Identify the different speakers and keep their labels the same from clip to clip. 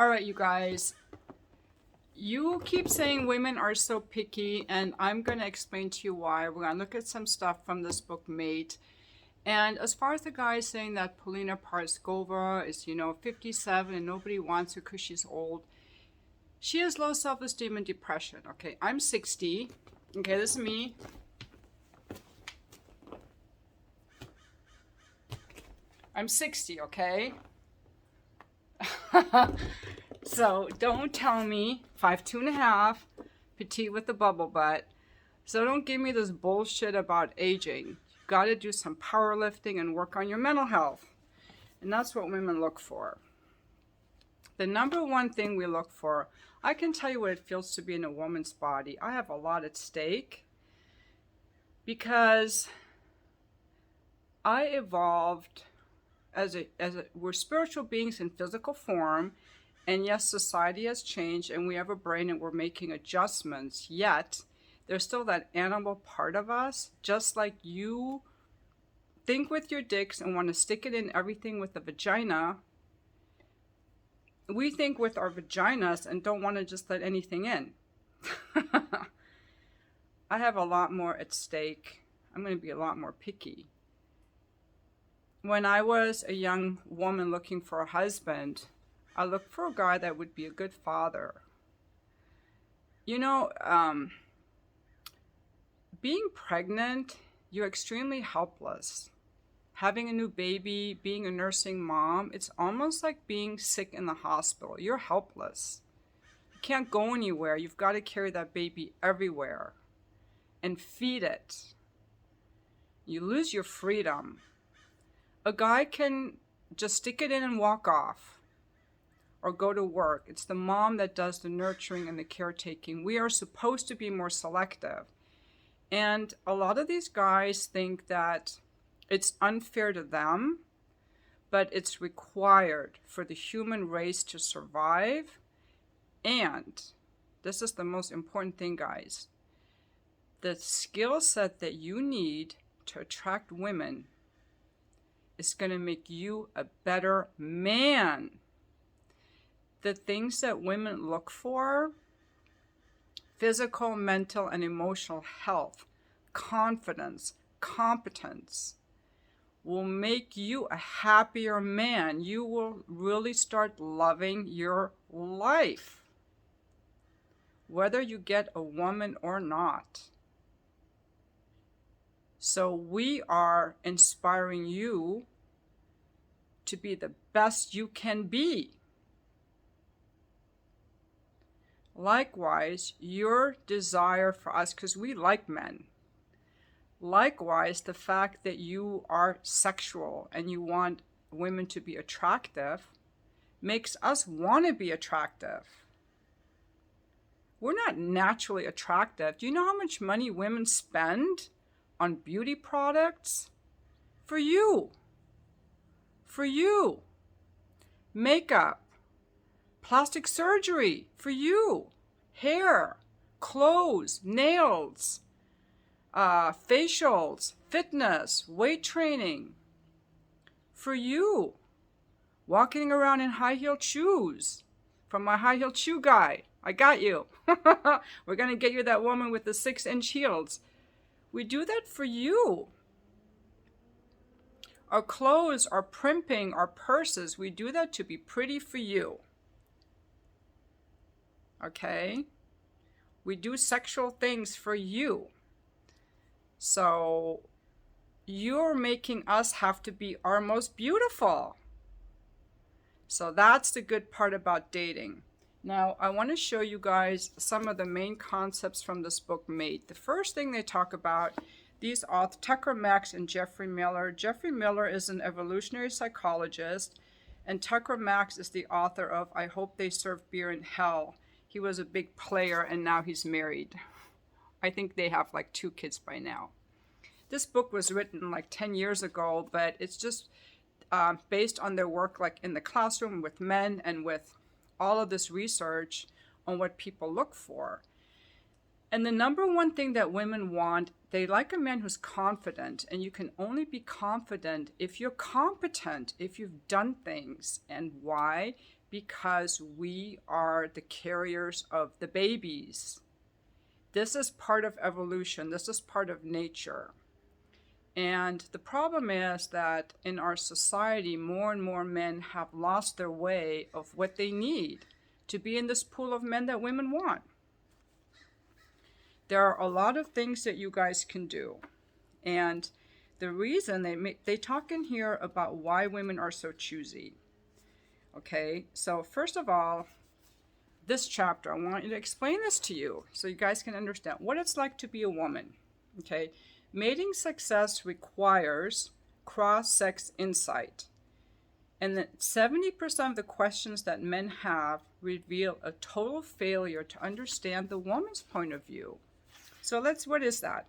Speaker 1: All right, you guys. You keep saying women are so picky, and I'm going to explain to you why. We're going to look at some stuff from this book, Mate. And as far as the guy saying that Polina Parskova is, 57 and nobody wants her because she's old, she has low self esteem and depression. Okay, I'm 60. Okay, this is me. I'm 60, okay? So don't tell me 5'2.5", petite with the bubble butt. So don't give me this bullshit about aging. You gotta do some powerlifting and work on your mental health. And that's what women look for. The number one thing we look for, I can tell you what it feels to be in a woman's body. I have a lot at stake because I evolved we're spiritual beings in physical form, and yes, society has changed and we have a brain and we're making adjustments, yet there's still that animal part of us. Just like you think with your dicks and want to stick it in everything with the vagina, we think with our vaginas and don't want to just let anything in. I have a lot more at stake. I'm going to be a lot more picky. When I was a young woman looking for a husband, I looked for a guy that would be a good father. Being pregnant, you're extremely helpless. Having a new baby, being a nursing mom, it's almost like being sick in the hospital. You're helpless. You can't go anywhere. You've got to carry that baby everywhere and feed it. You lose your freedom. A guy can just stick it in and walk off or go to work. It's the mom that does the nurturing and the caretaking. We are supposed to be more selective. And a lot of these guys think that it's unfair to them, but it's required for the human race to survive. And this is the most important thing, guys. The skill set that you need to attract women is going to make you a better man. The things that women look for: physical, mental, and emotional health, confidence, competence, will make you a happier man. You will really start loving your life, whether you get a woman or not. So we are inspiring you to be the best you can be. Likewise, your desire for us, because we like men. Likewise, the fact that you are sexual and you want women to be attractive makes us want to be attractive. We're not naturally attractive. Do you know how much money women spend on beauty products? For you. For you. Makeup. Plastic surgery. For you. Hair. Clothes. Nails. Facials. Fitness. Weight training. For you. Walking around in high-heeled shoes. From my high-heeled shoe guy. I got you. We're going to get you that woman with the 6-inch heels. We do that for you. Our clothes, our primping, our purses, we do that to be pretty for you. Okay? We do sexual things for you. So you're making us have to be our most beautiful. So that's the good part about dating. Now, I want to show you guys some of the main concepts from this book, Mate. The first thing they talk about, these authors, Tucker Max and Jeffrey Miller. Jeffrey Miller is an evolutionary psychologist, and Tucker Max is the author of I Hope They Serve Beer in Hell. He was a big player, and now he's married. I think they have like 2 kids by now. This book was written like 10 years ago, but it's just based on their work like in the classroom with men and with all of this research on what people look for. And the number one thing that women want, they like a man who's confident, and you can only be confident if you're competent, if you've done things. And why? because we are the carriers of the babies. This is part of evolution. This is part of nature. And the problem is that in our society, more and more men have lost their way of what they need to be in this pool of men that women want. There are a lot of things that you guys can do. And the reason they talk in here about why women are so choosy. Okay, so first of all, this chapter, I want to explain this to you so you guys can understand what it's like to be a woman. Okay, mating success requires cross-sex insight. And that 70% of the questions that men have reveal a total failure to understand the woman's point of view. So what is that?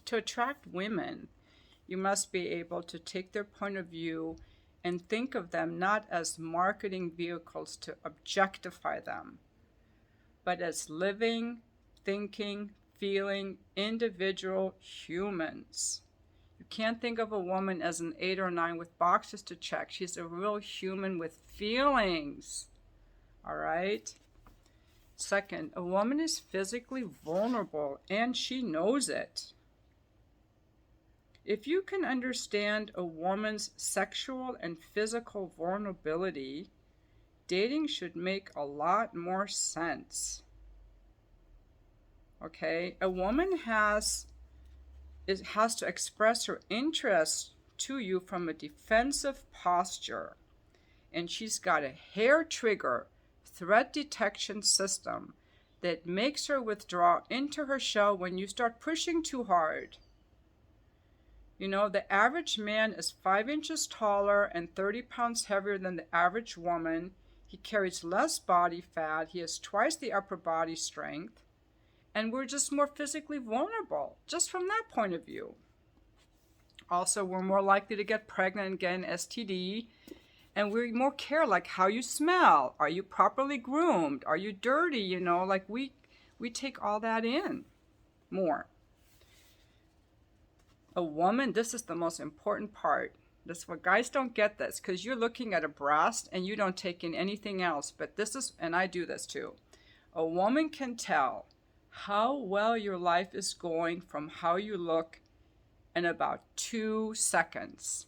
Speaker 1: To attract women, you must be able to take their point of view and think of them not as marketing vehicles to objectify them, but as living, thinking, feeling, individual humans. You can't think of a woman as an 8 or 9 with boxes to check. She's a real human with feelings. All right? Second, a woman is physically vulnerable, and she knows it. If you can understand a woman's sexual and physical vulnerability, dating should make a lot more sense. Okay? A woman has to express her interest to you from a defensive posture. And she's got a hair trigger threat detection system that makes her withdraw into her shell when you start pushing too hard. You know, the average man is 5 inches taller and 30 pounds heavier than the average woman. He carries less body fat. He has twice the upper body strength. And we're just more physically vulnerable, just from that point of view. Also, we're more likely to get pregnant and get an STD. And we more care, like how you smell. Are you properly groomed? Are you dirty? You know, like we take all that in more. A woman, this is the most important part. This what guys don't get this because you're looking at a breast and you don't take in anything else. But this is, and I do this too. A woman can tell how well your life is going from how you look in about 2 seconds.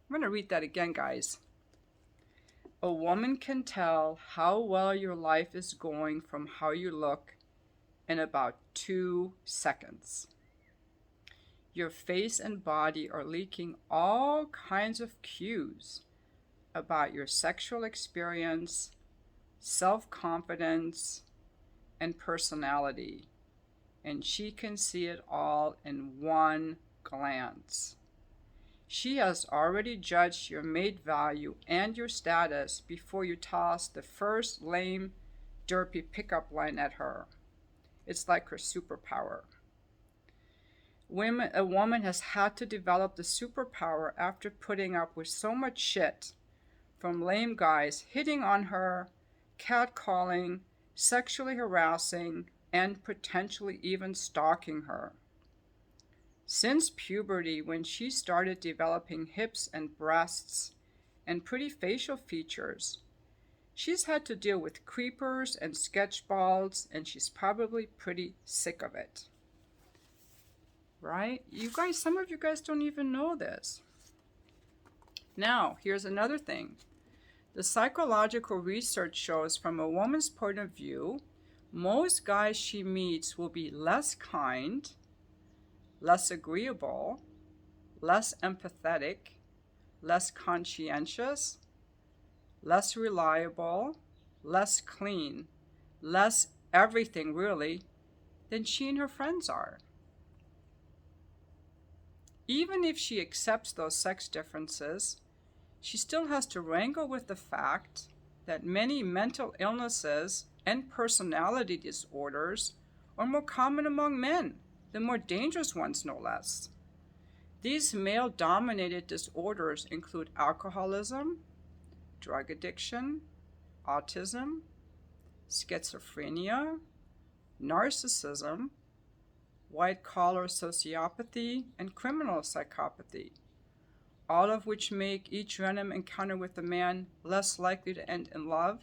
Speaker 1: I'm going to read that again, guys. A woman can tell how well your life is going from how you look in about 2 seconds. Your face and body are leaking all kinds of cues about your sexual experience, self-confidence, and personality. And she can see it all in one glance. She has already judged your mate value and your status before you toss the first lame, derpy pickup line at her. It's like her superpower. A woman has had to develop the superpower after putting up with so much shit from lame guys hitting on her, catcalling, sexually harassing, and potentially even stalking her. Since puberty, when she started developing hips and breasts and pretty facial features, she's had to deal with creepers and sketchballs, and she's probably pretty sick of it. Right? You guys, some of you guys don't even know this. Now, here's another thing. The psychological research shows from a woman's point of view, most guys she meets will be less kind, less agreeable, less empathetic, less conscientious, less reliable, less clean, less everything really than she and her friends are. Even if she accepts those sex differences, she still has to wrangle with the fact that many mental illnesses and personality disorders are more common among men, the more dangerous ones no less. These male-dominated disorders include alcoholism, drug addiction, autism, schizophrenia, narcissism, white-collar sociopathy, and criminal psychopathy. all of which make each random encounter with a man less likely to end in love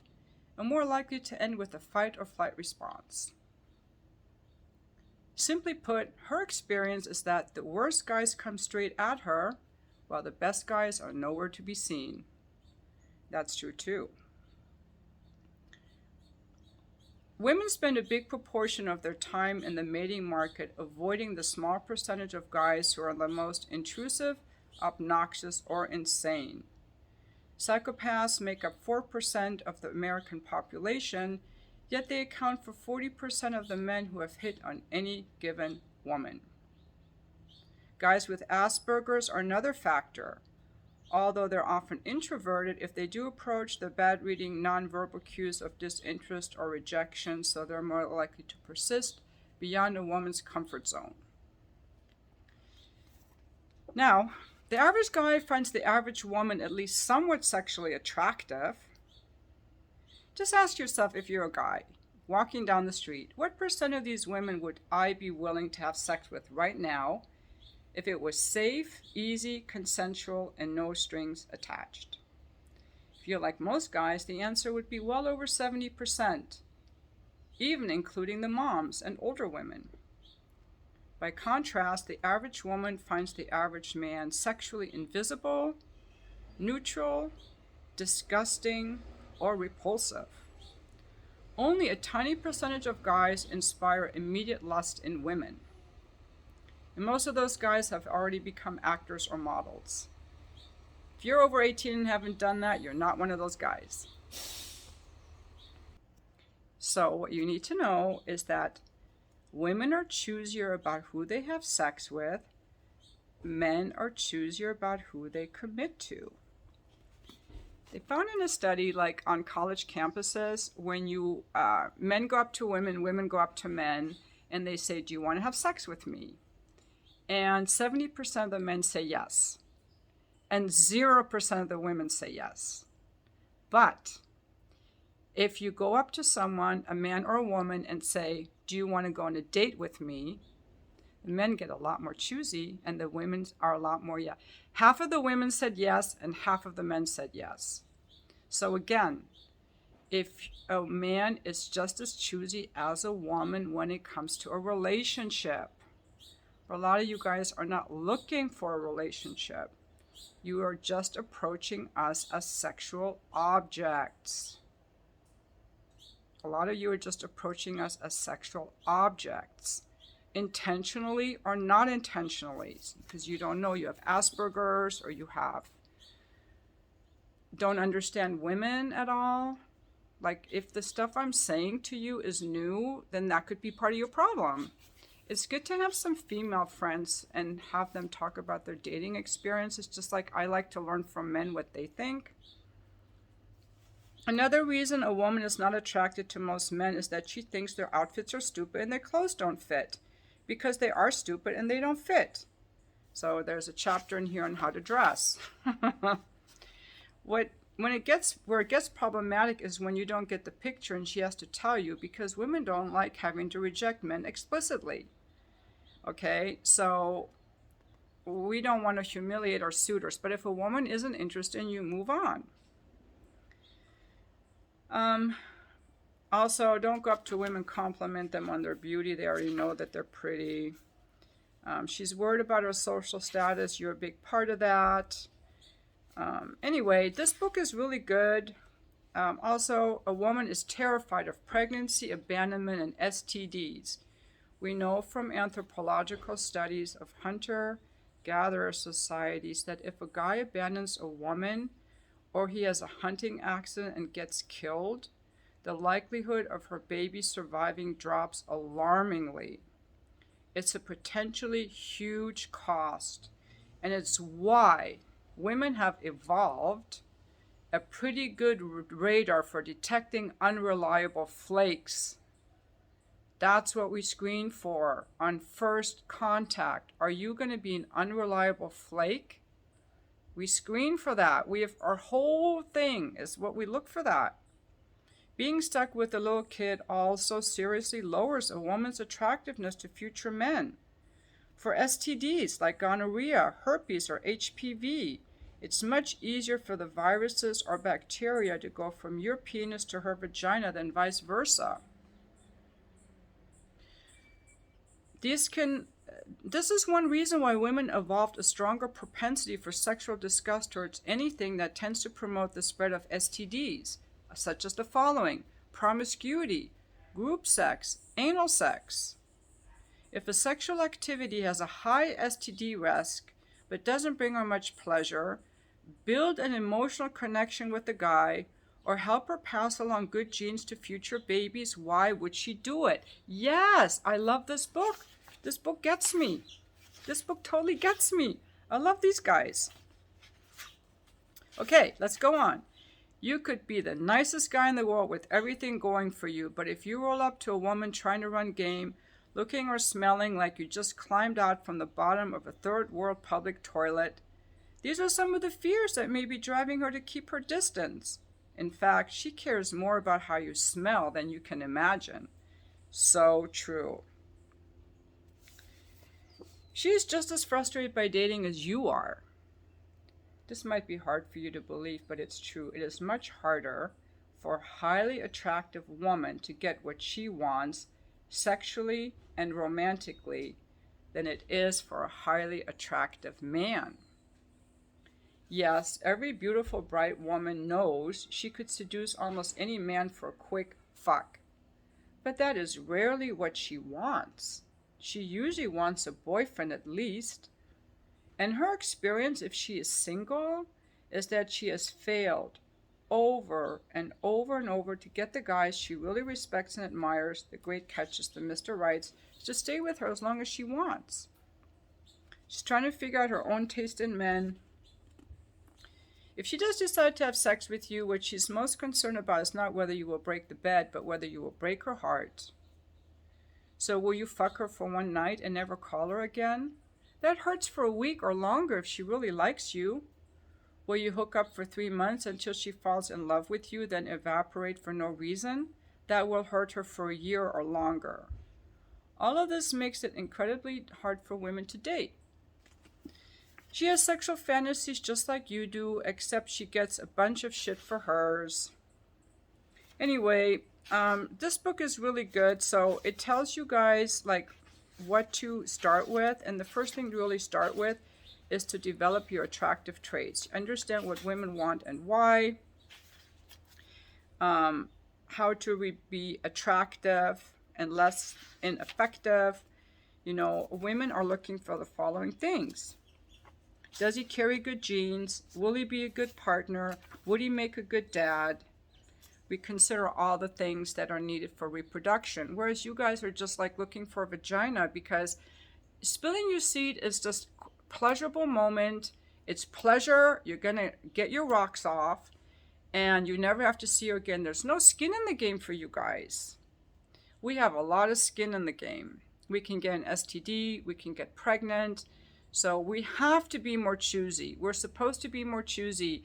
Speaker 1: and more likely to end with a fight or flight response. Simply put, her experience is that the worst guys come straight at her, while the best guys are nowhere to be seen. That's true too. Women spend a big proportion of their time in the mating market avoiding the small percentage of guys who are the most intrusive, obnoxious, or insane. Psychopaths make up 4% of the American population, yet they account for 40% of the men who have hit on any given woman. Guys with Asperger's are another factor. Although they're often introverted, if they do approach the bad reading nonverbal cues of disinterest or rejection, so they're more likely to persist beyond a woman's comfort zone. Now, the average guy finds the average woman at least somewhat sexually attractive. Just ask yourself, if you're a guy walking down the street, what percent of these women would I be willing to have sex with right now if it was safe, easy, consensual, and no strings attached? If you're like most guys, the answer would be well over 70%, even including the moms and older women. By contrast, the average woman finds the average man sexually invisible, neutral, disgusting, or repulsive. Only a tiny percentage of guys inspire immediate lust in women. And most of those guys have already become actors or models. If you're over 18 and haven't done that, you're not one of those guys. So what you need to know is that women are choosier about who they have sex with. Men are choosier about who they commit to. They found in a study, like on college campuses, when men go up to women, women go up to men, and they say, "Do you want to have sex with me?" And 70% of the men say yes. And 0% of the women say yes. But if you go up to someone, a man or a woman, and say, "Do you want to go on a date with me?" the men get a lot more choosy, and the women are a lot more yes. Half of the women said yes, and half of the men said yes. So again, if a man is just as choosy as a woman when it comes to a relationship, a lot of you guys are not looking for a relationship. You are just approaching us as sexual objects. A lot of you are just approaching us as sexual objects, intentionally or not intentionally, because you don't know, you have Asperger's, or you don't understand women at all. Like, if the stuff I'm saying to you is new, then that could be part of your problem. It's good to have some female friends and have them talk about their dating experiences, just like I like to learn from men what they think. Another reason a woman is not attracted to most men is that she thinks their outfits are stupid and their clothes don't fit, because they are stupid and they don't fit. So there's a chapter in here on how to dress. Where it gets problematic is when you don't get the picture and she has to tell you, because women don't like having to reject men explicitly. Okay, so we don't want to humiliate our suitors, but if a woman isn't interested, you move on. Also, don't go up to women, compliment them on their beauty. They already know that they're pretty. She's worried about her social status. You're a big part of that. Anyway, this book is really good. Also, a woman is terrified of pregnancy, abandonment, and STDs. We know from anthropological studies of hunter-gatherer societies that if a guy abandons a woman, or he has a hunting accident and gets killed, the likelihood of her baby surviving drops alarmingly. It's a potentially huge cost, and it's why women have evolved a pretty good radar for detecting unreliable flakes. That's what we screen for on first contact. Are you going to be an unreliable flake? We screen for that. Our whole thing is what we look for that. Being stuck with a little kid also seriously lowers a woman's attractiveness to future men. For STDs like gonorrhea, herpes, or HPV, It's much easier for the viruses or bacteria to go from your penis to her vagina than vice versa. This is one reason why women evolved a stronger propensity for sexual disgust towards anything that tends to promote the spread of STDs, such as the following: promiscuity, group sex, anal sex. If a sexual activity has a high STD risk but doesn't bring her much pleasure, build an emotional connection with the guy, or help her pass along good genes to future babies, why would she do it? Yes, I love this book. This book gets me. This book totally gets me. I love these guys. Okay, let's go on. You could be the nicest guy in the world with everything going for you, but if you roll up to a woman trying to run game, looking or smelling like you just climbed out from the bottom of a third world public toilet, these are some of the fears that may be driving her to keep her distance. In fact, she cares more about how you smell than you can imagine. So true. She is just as frustrated by dating as you are. This might be hard for you to believe, but it's true. It is much harder for a highly attractive woman to get what she wants sexually and romantically than it is for a highly attractive man. Yes, every beautiful, bright woman knows she could seduce almost any man for a quick fuck. But that is rarely what she wants. She usually wants a boyfriend at least. And her experience, if she is single, is that she has failed over and over and over to get the guys she really respects and admires, the great catches, the Mr. Rights, to stay with her as long as she wants. She's trying to figure out her own taste in men. If she does decide to have sex with you, what she's most concerned about is not whether you will break the bed, but whether you will break her heart. So will you fuck her for one night and never call her again? That hurts for a week or longer if she really likes you. Will you hook up for 3 months until she falls in love with you, then evaporate for no reason? That will hurt her for a year or longer. All of this makes it incredibly hard for women to date. She has sexual fantasies just like you do, except she gets a bunch of shit for hers. Anyway, this book is really good. So it tells you guys like what to start with. And the first thing to really start with is to develop your attractive traits. Understand what women want and why. How to be attractive and less ineffective. You know, women are looking for the following things. Does he carry good genes? Will he be a good partner? Would he make a good dad? We consider all the things that are needed for reproduction. Whereas you guys are just like looking for a vagina because spilling your seed is just a pleasurable moment. It's pleasure. You're going to get your rocks off and you never have to see her again. There's no skin in the game for you guys. We have a lot of skin in the game. We can get an STD. We can get pregnant. So we have to be more choosy. We're supposed to be more choosy.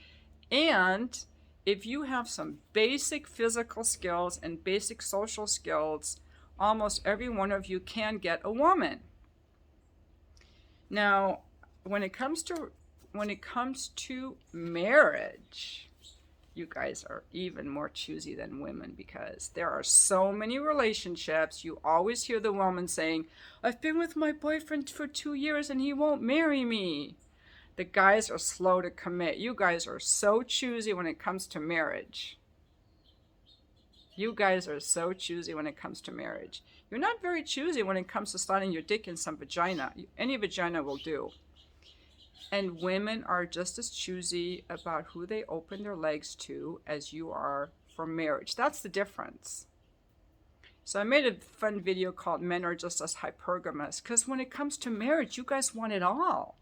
Speaker 1: And if you have some basic physical skills and basic social skills, almost every one of you can get a woman. Now, when it comes to marriage, you guys are even more choosy than women because there are so many relationships. You always hear the woman saying, I've been with my boyfriend for 2 years and he won't marry me. The guys are slow to commit. You guys are so choosy when it comes to marriage. You guys are so choosy when it comes to marriage. You're not very choosy when it comes to sliding your dick in some vagina. Any vagina will do. And women are just as choosy about who they open their legs to as you are for marriage. That's the difference. So I made a fun video called Men Are Just As Hypergamous, because when it comes to marriage, you guys want it all.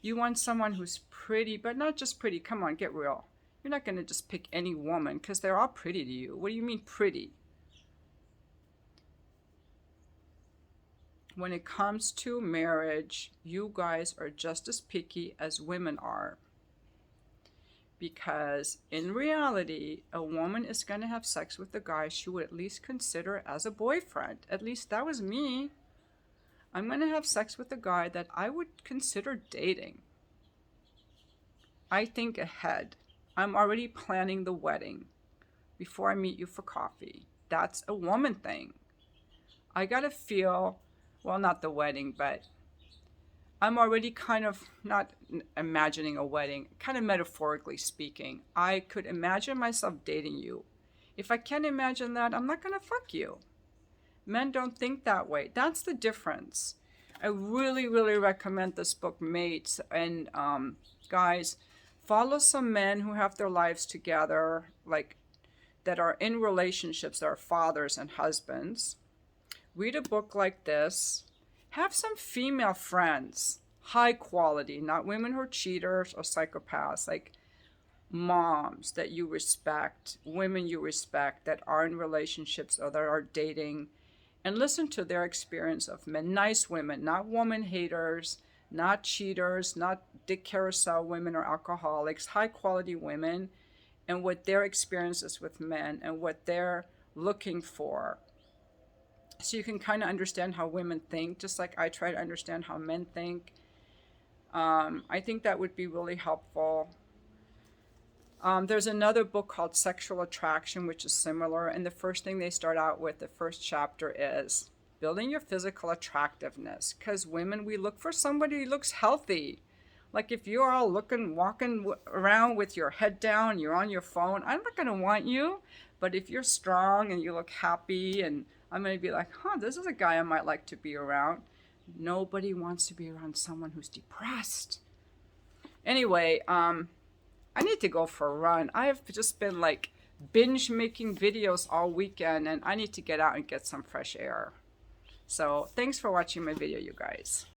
Speaker 1: You want someone who's pretty, but not just pretty. Come on, get real. You're not going to just pick any woman because they're all pretty to you. What do you mean pretty? When it comes to marriage, you guys are just as picky as women are. Because in reality, a woman is going to have sex with a guy she would at least consider as a boyfriend. At least that was me. I'm going to have sex with a guy that I would consider dating. I think ahead. I'm already planning the wedding before I meet you for coffee. That's a woman thing. I gotta feel, well, not the wedding, but I'm already kind of not imagining a wedding, kind of metaphorically speaking. I could imagine myself dating you. If I can't imagine that, I'm not gonna fuck you. Men don't think that way. That's the difference. I really, really recommend this book, Mates. And guys, follow some men who have their lives together, like that are in relationships, that are fathers and husbands. Read a book like this. Have some female friends, high quality, not women who are cheaters or psychopaths, like moms that you respect, women you respect that are in relationships or that are dating, and listen to their experience of men. Nice women, not woman haters, not cheaters, not dick carousel women or alcoholics, high quality women, and what their experiences with men and what they're looking for. So you can kind of understand how women think, just like I try to understand how men think. I think that would be really helpful. There's another book called Sexual Attraction, which is similar. And the first thing they start out with, the first chapter is building your physical attractiveness. Because women, we look for somebody who looks healthy. Like if you're all walking around with your head down, you're on your phone, I'm not going to want you. But if you're strong and you look happy, and I'm going to be like, this is a guy I might like to be around. Nobody wants to be around someone who's depressed. Anyway, I need to go for a run. I have just been like binge making videos all weekend, and I need to get out and get some fresh air. So thanks for watching my video, you guys.